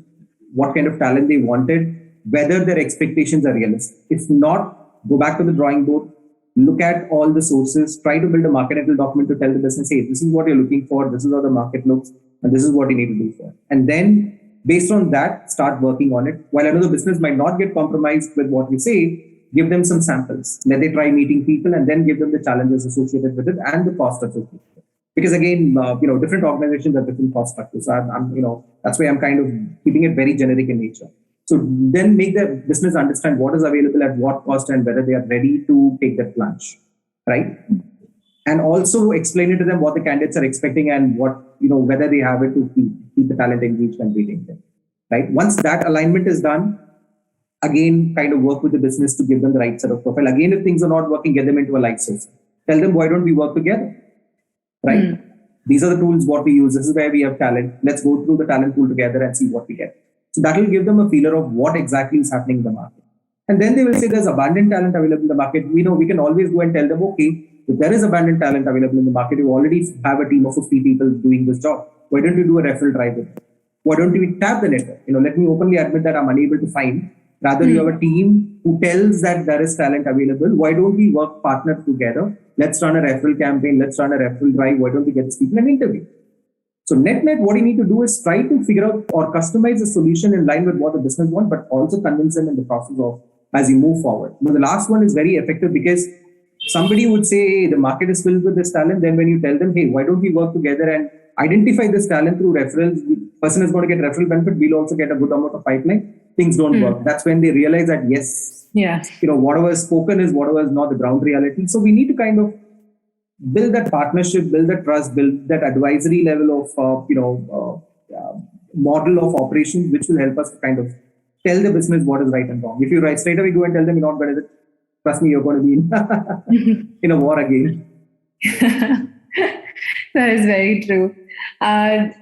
what kind of talent they wanted, whether their expectations are realistic. If not, go back to the drawing board, look at all the sources, try to build a market intel document to tell the business, hey, this is what you're looking for, this is how the market looks, and this is what you need to do for it. And then, based on that, start working on it. While I know the business might not get compromised with what you say, give them some samples. Let they try meeting people, and then give them the challenges associated with it and the cost associated with it. Because again, different organizations have different cost structures. So that's why I'm kind of keeping it very generic in nature. So then make the business understand what is available at what cost and whether they are ready to take that plunge, right? And also explain it to them what the candidates are expecting and what, whether they have it to keep the talent engaged and retain them, right? Once that alignment is done, again, kind of work with the business to give them the right set of profile. Again, if things are not working, get them into a light source. Tell them, why don't we work together? right? These are the tools what we use. This is where we have talent. Let's go through the talent pool together and see what we get. So that will give them a feeler of what exactly is happening in the market. And then they will say there's abundant talent available in the market. We can always go and tell them, okay, if there is abundant talent available in the market, you already have a team of 50 people doing this job. Why don't you do a referral drive with it? Why don't we tap the network? Let me openly admit that I'm unable to find. Rather, you have a team who tells that there is talent available. Why don't we work partner together? Let's run a referral campaign. Let's run a referral drive. Why don't we get these people an interview? So net, what you need to do is try to figure out or customize a solution in line with what the business wants, but also convince them in the process of as you move forward. But the last one is very effective because somebody would say, hey, the market is filled with this talent. Then when you tell them, hey, why don't we work together and identify this talent through referrals? The person is going to get referral benefit. We'll also get a good amount of pipeline. Things don't work. That's when they realize that, yes, whatever is spoken is whatever is not the ground reality. So we need to kind of build that partnership, build that trust, build that advisory level of, model of operations, which will help us to kind of tell the business what is right and wrong. If you straight away go and tell them you're not good at it, trust me, you're going to be in a war again. That is very true. I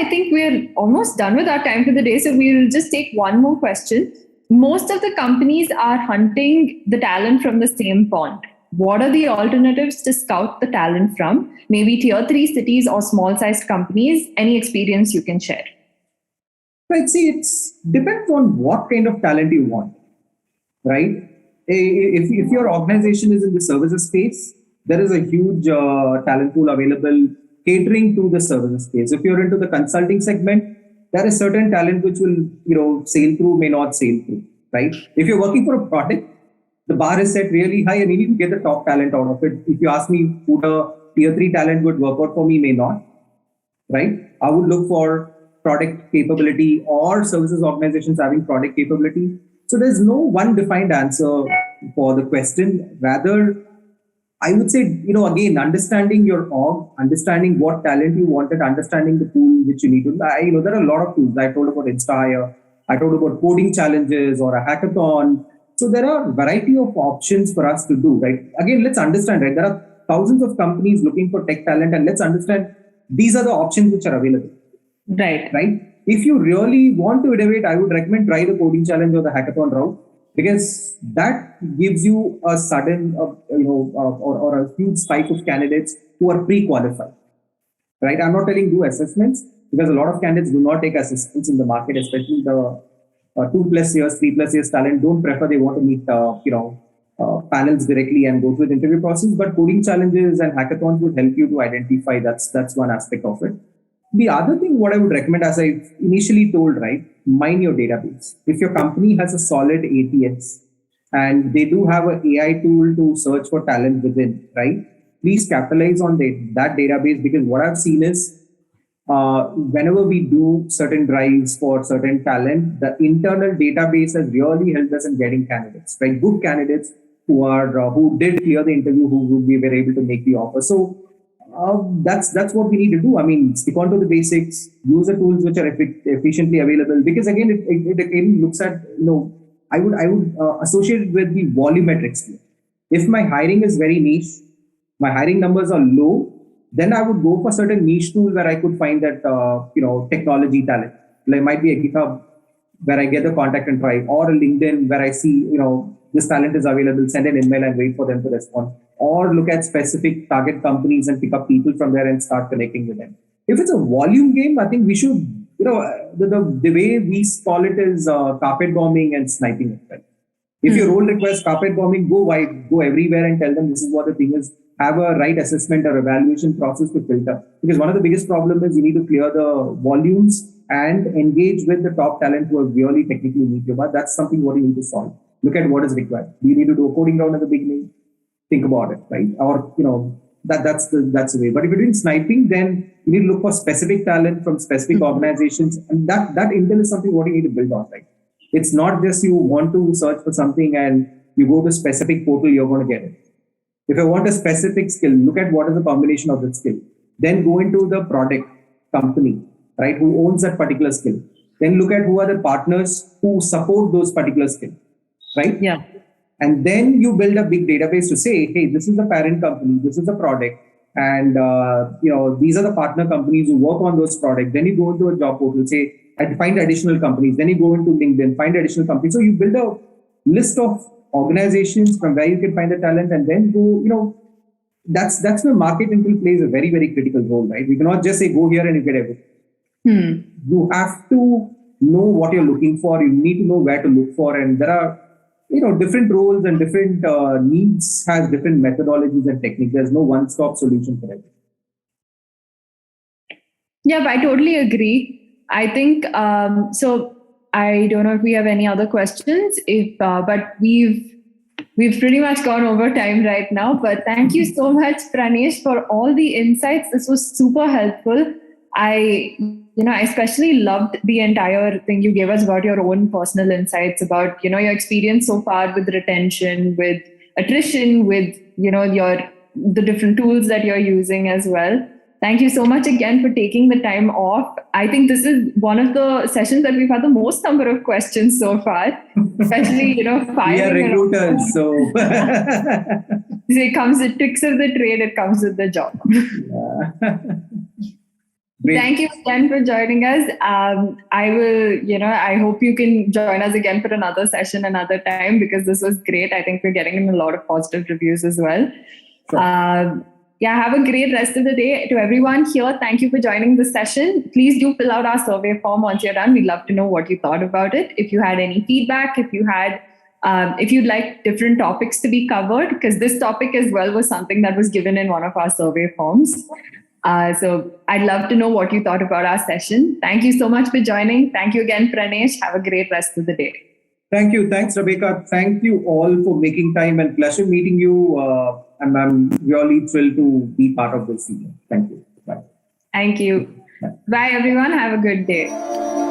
think we're almost done with our time for the day. So we'll just take one more question. Most of the companies are hunting the talent from the same pond. What are the alternatives to scout the talent from? Maybe tier 3 cities or small-sized companies. Any experience you can share? Right. See, it depends on what kind of talent you want, right? If your organization is in the services space, there is a huge talent pool available catering to the services space. If you're into the consulting segment, there is certain talent which will, sail through, may not sail through, right? If you're working for a product, the bar is set really high and you need to get the top talent out of it. If you ask me, would a tier 3 talent would work out for me, may not, right? I would look for product capability or services organizations having product capability. So there's no one defined answer for the question. Rather, I would say, again, understanding your org, understanding what talent you wanted, understanding the pool which you need to. There are a lot of tools. I told about InstaHire. I told about coding challenges or a hackathon. So there are a variety of options for us to do, right? Again, let's understand, right? There are thousands of companies looking for tech talent, and let's understand these are the options which are available. Right. If you really want to innovate, I would recommend try the coding challenge or the hackathon route, because that gives you a sudden, or a huge spike of candidates who are pre-qualified, right? I'm not telling do assessments, because a lot of candidates do not take assessments in the market, especially the 2+ years, 3+ years talent don't prefer. They want to meet, panels directly and go through the interview process. But coding challenges and hackathons would help you to identify. That's one aspect of it. The other thing, what I would recommend, as I initially told, right, mine your database. If your company has a solid ATS and they do have an AI tool to search for talent within, right, please capitalize on that database, because what I've seen is whenever we do certain drives for certain talent, the internal database has really helped us in getting candidates, right? Good candidates who did clear the interview, who we were able to make the offer. So that's what we need to do. I mean, stick on to the basics, use the tools which are efficiently available, because again, it again looks at, I would associate it with the volumetrics here. If my hiring is very niche, my hiring numbers are low, then I would go for certain niche tools where I could find that, technology talent. There might be a GitHub where I get the contact and try, or a LinkedIn where I see, this talent is available, send an email and wait for them to respond. Or look at specific target companies and pick up people from there and start connecting with them. If it's a volume game, I think we should, the way we call it is carpet bombing and sniping it, right? If your role requires carpet bombing, go wide, go everywhere and tell them this is what the thing is. Have a right assessment or evaluation process to filter. Because one of the biggest problems is you need to clear the volumes and engage with the top talent who are really technically need you. But that's something what you need to solve. Look at what is required. Do you need to do a coding round at the beginning? Think about it, right? Or, that's the way. But if you're doing sniping, then you need to look for specific talent from specific organizations. And that intel is something what you need to build on, right? It's not just you want to search for something and you go to a specific portal, you're going to get it. If I want a specific skill, look at what is the combination of that skill. Then go into the product company, right, who owns that particular skill. Then look at who are the partners who support those particular skills, right? Yeah. And then you build a big database to say, hey, this is the parent company, this is the product. And these are the partner companies who work on those products. Then you go into a job portal, say, I find additional companies. Then you go into LinkedIn, find additional companies. So you build a list of organizations from where you can find the talent, and then go. That's where market intel plays a very, very critical role, right? We cannot just say go here and you get everything. You have to know what you're looking for. You need to know where to look for, and there are different roles and different needs has different methodologies and techniques. There's no one-stop solution for it. Yeah, I totally agree. I think so. I don't know if we have any other questions. But we've pretty much gone over time right now. But thank you so much, Pranesh, for all the insights. This was super helpful. I especially loved the entire thing you gave us about your own personal insights about, your experience so far with retention, with attrition, with, the different tools that you're using as well. Thank you so much again for taking the time off. I think this is one of the sessions that we've had the most number of questions so far, especially, firing. We are recruiters, so. It tricks of the trade, it comes with the job. Yeah. Thank you again for joining us. I will, I hope you can join us again for another session another time, because this was great. I think we're getting in a lot of positive reviews as well. Sure. Have a great rest of the day. To everyone here, thank you for joining the session. Please do fill out our survey form once you're done. We'd love to know what you thought about it. If you had any feedback, if you'd like different topics to be covered, because this topic as well was something that was given in one of our survey forms. So I'd love to know what you thought about our session. Thank you so much for joining. Thank you again, Pranesh. Have a great rest of the day. Thank you. Thanks, Rebecca. Thank you all for making time, and pleasure meeting you. And I'm really thrilled to be part of this season. Thank you. Bye. Thank you. Bye, everyone. Have a good day.